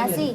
માસી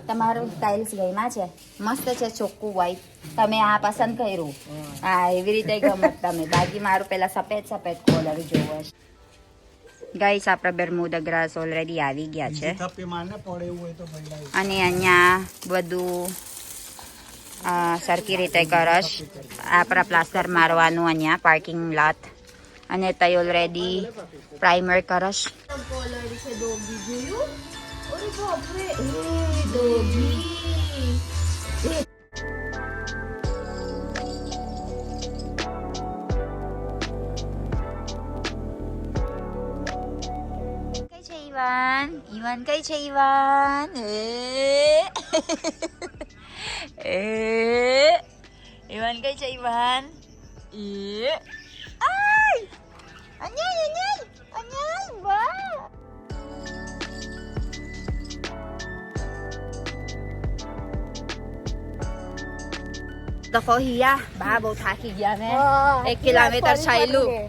તમારું ટાઇલ્સ ગયમાં છે, મસ્ત છે, ચોખ્ખું વ્હાઈટ. તમે આ પસંદ કર્યું? હા, એવી રીતે ગમે તમે. બાકી મારું પેલા સફેદ સફેદ કોલર જોવો છે. ગાઈસ, આપણા બરમુડા ગ્રાસ ઓલરેડી આવી ગયા છે અને અહીંયા બધું સરખી રીતે કરશ. આપણા પ્લાસ્ટર મારવાનું અહીંયા પાર્કિંગ લોટ અને તઈ ઓલરેડી પ્રાઇમર કરશ. Iwan kay siya, Iwan. Iwan kay siya, Iwan. Ay! Anyay, anyay! Anyay, ba? Ako hiya, babaw thaki gya મેં 1 કિલોમીટર ચાલ્યું.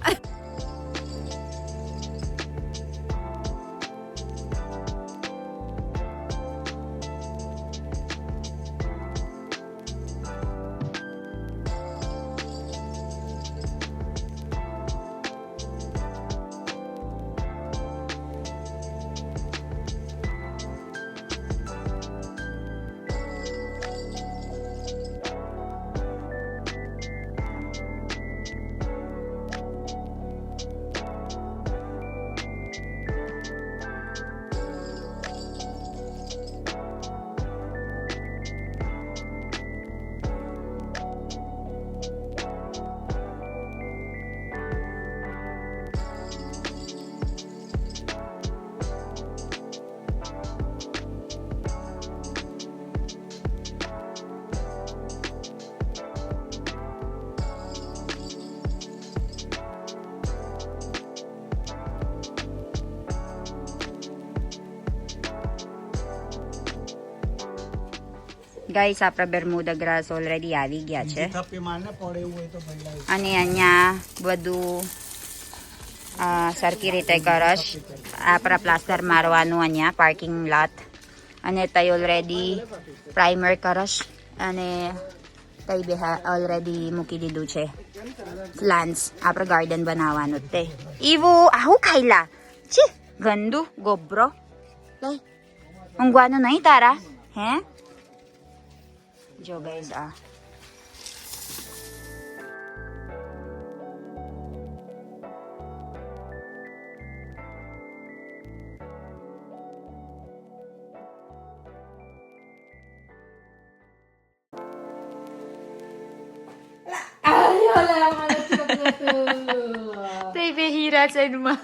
ગાઈસ, આપણા બરમુડા ગ્રાસ ઓલરેડી આવી ગયા છે અને અહીંયા બધું સરખી રીતે કરશ. આપણા પ્લાસ્ટર મારવાનું અહીંયા પાર્કિંગ લોટ અને તઈ ઓલરેડી પ્રાઇમર કરશ અને તઈ બે ઓલરેડી મૂકી દીધું છે પ્લાન્ટ્સ. આપણે ગાર્ડન બનાવવાનું તે એવું આવું ખાઈલા છે ગંદુ ગોબરો લઈ ઊંઘવાનું નહીં તારા હે? જો ગાઈસ, આ તે હીરા છે એમાં.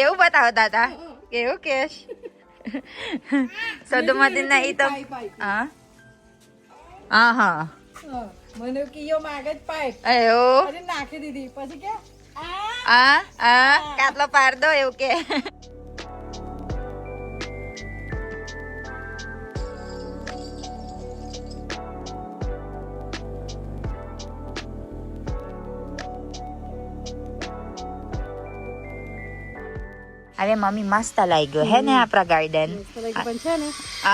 એવું બતાવતા હતા એવું કેશ સદુમાંથી નહીં તો હા હા મને કીયો માગે જ પાઇપ એવું અરે નાખી દીધી પછી કે કાટલો પાડ દો એવું કે. હવે મમ્મી મસ્ત લાગ્યો હે ને આપણા ગાર્ડન. પણ છે ને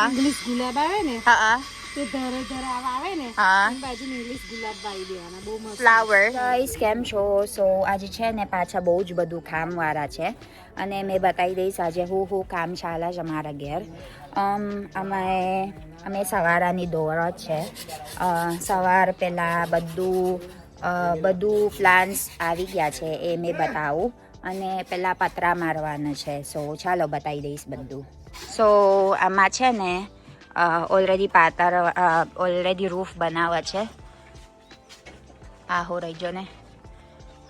ઇંગ્લિશ ગુલાબ આવે ને હા તે ધરે ધરે આવે ને હા બાજુ ઇંગ્લિશ ગુલાબ વાવી દેવાના બહુ મસ્ત ફ્લાવર. ગાઈસ, કેમ છો? સો આજે છે ને પાછા બહુ જ બધું કામ વાળા છે અને મેં બતાવી દઈશ આજે હું કામ ચાલે છે અમારા ઘેર. અમે સવારની દોર જ છે. સવાર પહેલાં બધું પ્લાન્ટ્સ આવી ગયા છે એ મેં બતાવું અને પેલા પતરા મારવાના છે. સો ચાલો બતાવી દઈશ બધું. સો આમાં છે ને ઓલરેડી રૂફ બનાવે છે. આ હો રહીજો ને.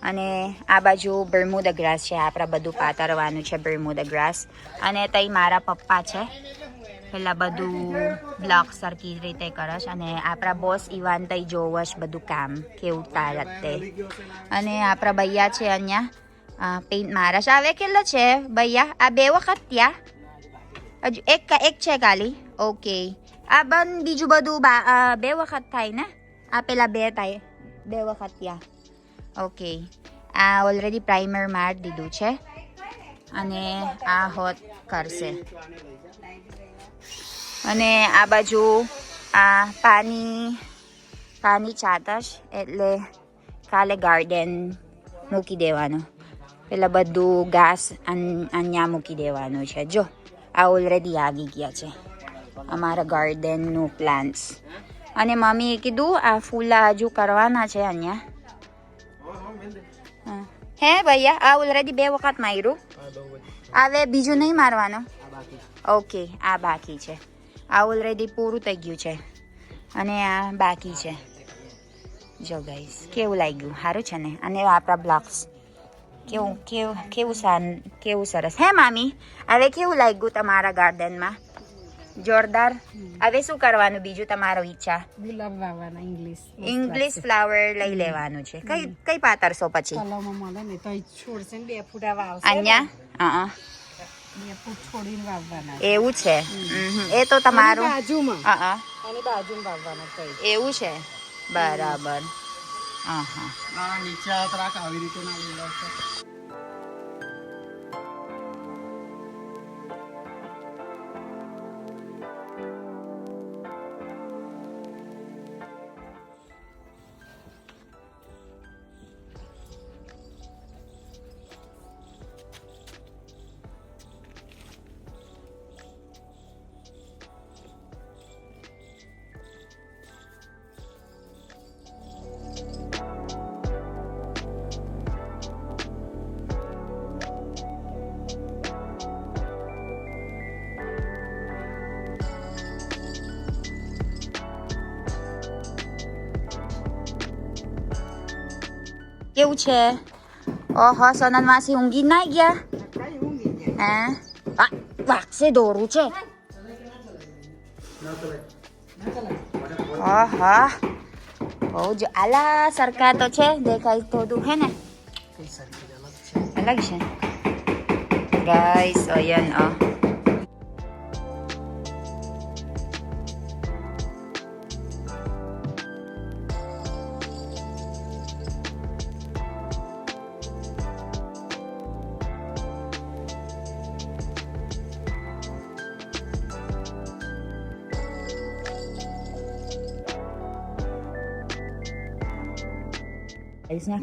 અને આ બાજુ બરમુડા ગ્રાસ છે. આપણા બધું પાતરવાનું છે બરમુડા ગ્રાસ. અને તઈ મારા પપ્પા છે પેલા બધું બ્લોક સરખી રીતે કરશ અને આપણા બોસ ઇવાન તઈ જોવશ બધું કામ કેવું ચાલે તે. અને આપણા ભૈયા છે અહીંયા પેઇન્ટ મારશ. આવે કેટલો છે ભૈયા? આ 2 વખત ત્યાં હજુ એક છે ખાલી. ઓકે, આ બીજું બધું 2 વખત થાય ને? આ પેલા 2 થાય 2 વખત ત્યાં. ઓકે, આ ઓલરેડી પ્રાઇમર મારી દીધું છે અને આ હોત કરશે. અને આ બાજુ આ પાણી ચાતશ એટલે કાલે ગાર્ડન મૂકી દેવાનું. પેલા બધું ઘાસ અહીંયા મૂકી દેવાનું છે. જો આ ઓલરેડી આવી ગયા છે અમારા ગાર્ડનનું પ્લાન્ટ્સ. અને મમ્મીએ કીધું આ ફૂલ હજુ કરવાના છે અહીંયા. હે ભૈયા આ ઓલરેડી 2 વખત માર્યું. હવે બીજું નહીં મારવાનું? ઓકે આ બાકી છે. આ ઓલરેડી પૂરું થઈ ગયું છે અને આ બાકી છે. જો ગાઈસ કેવું લાગ્યું? સારું છે ને? અને આપણા બ્લોક્સ કેવું સરસ. હે મામી હવે કેવું લાગ્યું તમારા ગાર્ડનમાં? જોરદાર. હવે શું કરવાનું બીજું તમારો ઈચ્છા? ગુલાબ વાવવાના ઇંગ્લિશ ફ્લાવર લઈ લેવાનું છે. કઈ પાતરશો પછી? કલમમાં મળે ને તો છોડશે ને 2 ફૂટ વાવશે. અહીંયા 2 ફૂટ છોડીને વાવવાના. એવું છે. એ તો તમારું બાજુમાં હા અને બાજુમાં વાવવાના તો એવું છે. બરાબર. નીચે રાખ આવી રીતે ના લીલા છે. કેવું છે? ઓહો સોનલ માસી ઊંઘી ના ગયા? હે વાગશે દોરું છે. હા બહુ જ આલા સરકાર તો છે દેખાય થોડું હે ને અલગ છે ગાઈસ. અયન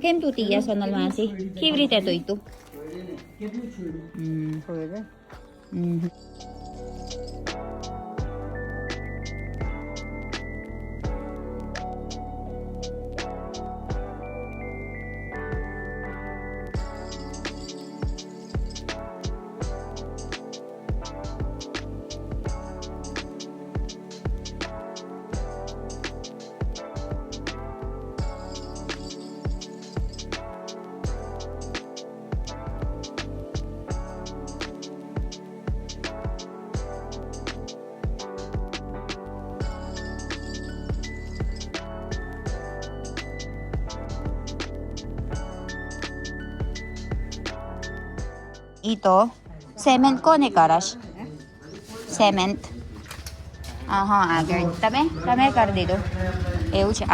કેમ તૂટી ગયા સોનલ માસી? કેવી રીતે તૂટ્યું? ઈ તો સેમેન્ટ કોને કરશ? સેમેન્ટ હા આગળ તમે કરી દીધું એવું છે.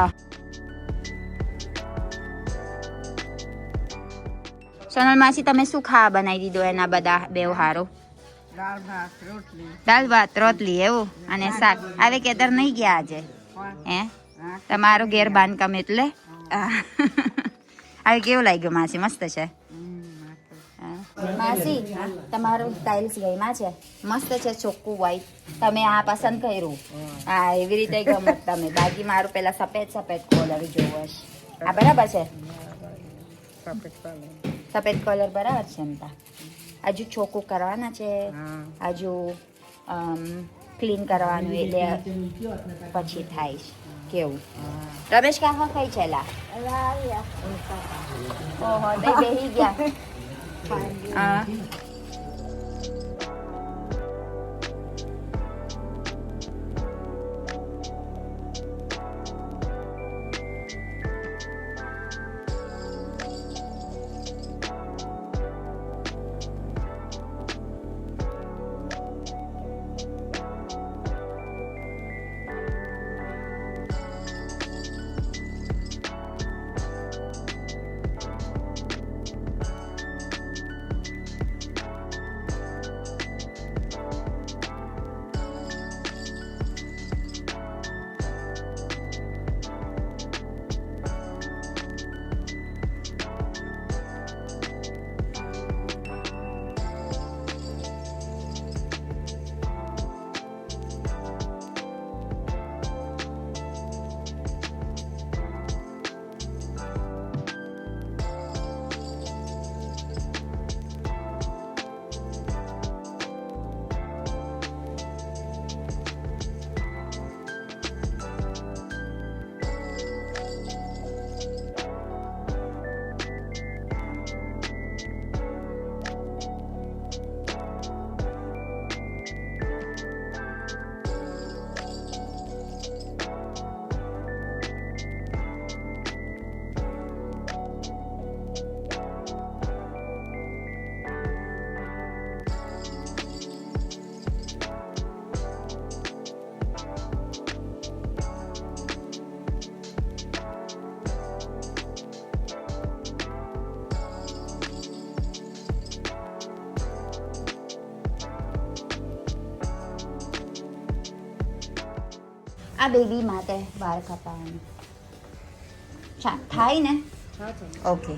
સોનલ માસી તમે શું ખાવા બનાવી દીધું એના બધા બેવ હારો? દાળ ભાત રોટલી એવું અને શાક. હવે કેતર નહીં ગયા આજે? હે તમારો ઘેર બાંધકામ એટલે હવે કેવું લાગ્યું માસી? મસ્ત છે માસી. તમારું ટાઇલ્સ ગઈમાં છે? મસ્ત છે ચોખ્ખું વ્હાઈટ. તમે આ પસંદ કર્યું? હા એવી રીતે ગમે તમે. બાકી મારું પેલા સફેદ કોલર જોવો છે. આ બરાબર છે? સફેદ કલર બરાબર છે ને? હજુ ચોખ્ખું કરવાના છે, હજુ ક્લીન કરવાનું એટલે પછી થાય છે. કેવું રમેશ કાકા કઈ છેલા? ઓહો બેહી ગયા. આ બેબી માટે વાળ કપાવવાનું થાય ને? હા ચાલો. ઓકે.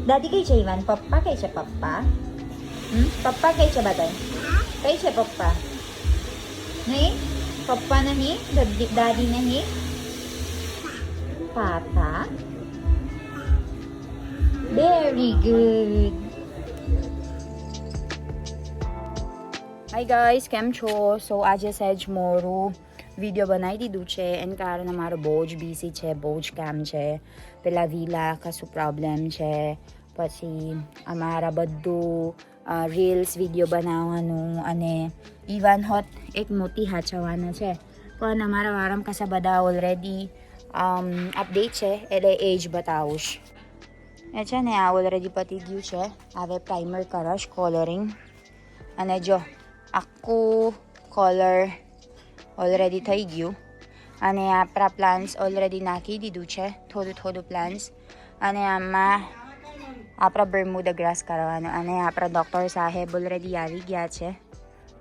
દાદી કઈ છે ઈવાન? પપ્પા કઈ છે? પપ્પા પપ્પા કઈ છે? બધાય કઈ છે પપ્પા? નહીં પપ્પા નહીં, દાદી નહીં, પાપા. Very good. હાય ગાઈસ, કેમ છો? સો આજે સહેજ મોરું વિડીયો બનાવી દીધું છે એના કારણે મારો બહુ જ બિઝી છે, બહુ જ કામ છે. પેલા વિલા કશું પ્રોબ્લેમ છે, પછી અમારા બધું રીલ્સ વિડીયો બનાવવાનું, અને ઇવન હોત એક મોટી હાચવવાનું છે. પણ અમારા વાળામાં કશા બધા ઓલરેડી અપડેટ છે એટલે એ જ બતાવીશ. એ છે ને આ ઓલરેડી પતી ગયું છે. હવે પ્રાઇમર કરીશ, કોલરિંગ. અને જો આખું કોલર ઓલરેડી થઈ ગયું. અને આપણા પ્લાન્ટ્સ ઓલરેડી નાખી દીધું છે, થોડું થોડું પ્લાન્ટ્સ. અને આમાં આપણા બર્મુડા ગ્રાસ કરવાનો. અને આપણા ડૉક્ટર સાહેબ ઓલરેડી આવી ગયા છે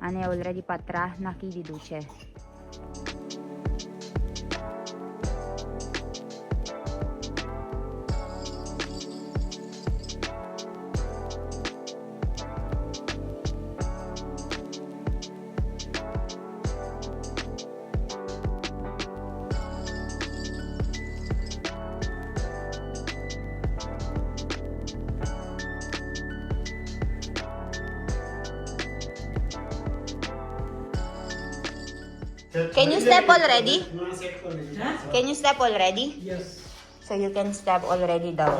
અને ઓલરેડી પતરા નાખી દીધું છે. Can you step already? Can you step already? Yes. So you can step already daw.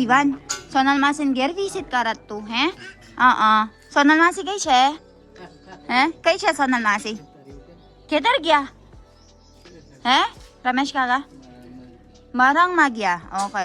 Ivan, Sonal માસીને ઘેર વિઝિટ કરત તું? હે? સોનલ માસી કઈ છે? હે, કઈ છે સોનલ માસી? ખેતર ગયા? હે રમેશ કાકા? મરંગમાં ગયા. ઓકે.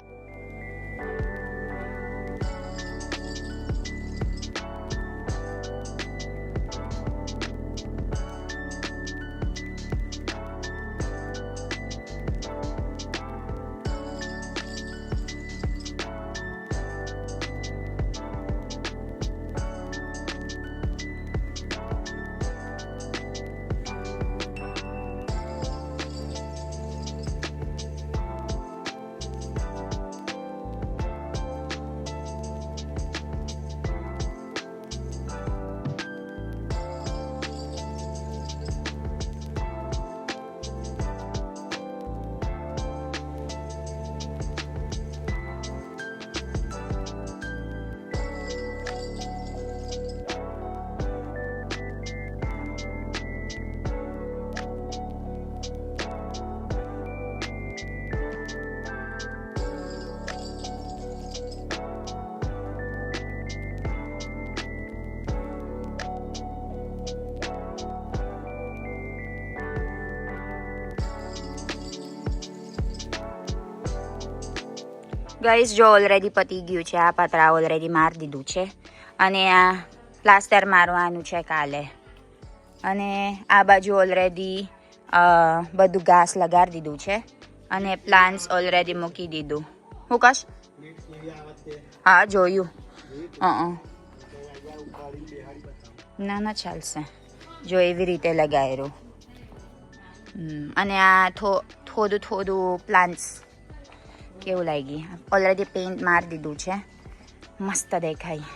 ગાઈસ જો ઓલરેડી પતી ગયું છે આ પતરા ઓલરેડી મારી દીધું છે અને આ પ્લાસ્ટર મારવાનું છે કાલે અને આ બાજુ ઓલરેડી બધું ઘાસ લગાડી દીધું છે અને પ્લાન્ટ્સ ઓલરેડી મૂકી દીધું હું કશ હા જોયું ના ના ચાલશે જો એવી રીતે લગાવેલું અને આ થોડું પ્લાન્ટ્સ કેવું લાગી ઓલરેડી પેઇન્ટ મારી દીધું છે મસ્ત દેખાય